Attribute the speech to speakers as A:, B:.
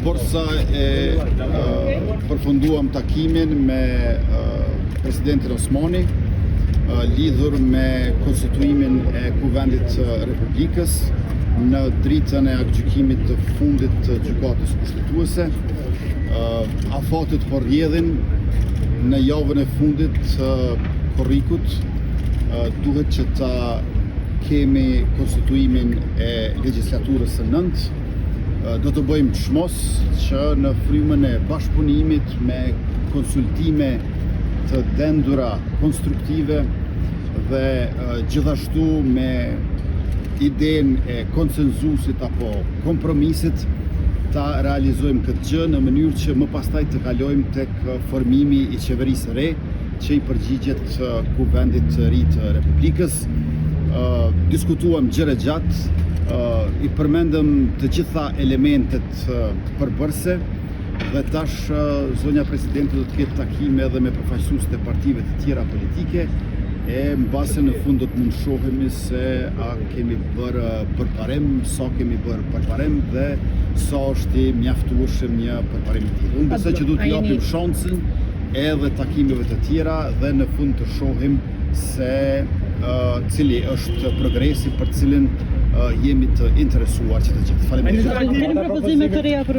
A: Borsa përfunduam takimin me presidentin Osmani lidhur me konstituimin e Kuvendit Republikës në dritën e aktgjykimit të fundit të gjykatës kushtetuese. Afatet po rrjedhin në javën e fundit të korrikut. Duhet që ta kemi konstituimin e legjislaturës së nëntë. Do të bëjmë çmos që në frymën e bashkëpunimit me konsultime të dendura konstruktive dhe gjithashtu me idenë e konsenzusit apo kompromisit ta realizojmë këtë gjë në mënyrë që më pastaj të kalojmë tek formimi i qeverisë së re që i përgjigjet Kuvendit të ri të Republikës. Diskutuam gjëra gjatë, i përmendëm të gjitha elementet përbërëse dhe tash zonja presidente do të ketë takime edhe me përfaqësuesit e partive të tjera politike e mbase në fund do të mund shohemi se a kemi bërë përparim, sa kemi bërë përparim dhe sa është i mjaftueshëm një përparim i tillë. Unë besoj që duhet t'i japim shansin edhe takimeve të tjera dhe në fund të shohim se cili është progresi për cilin jemi të interesuar që të gjithë. Faleminderit.
B: Keni propozime të reja për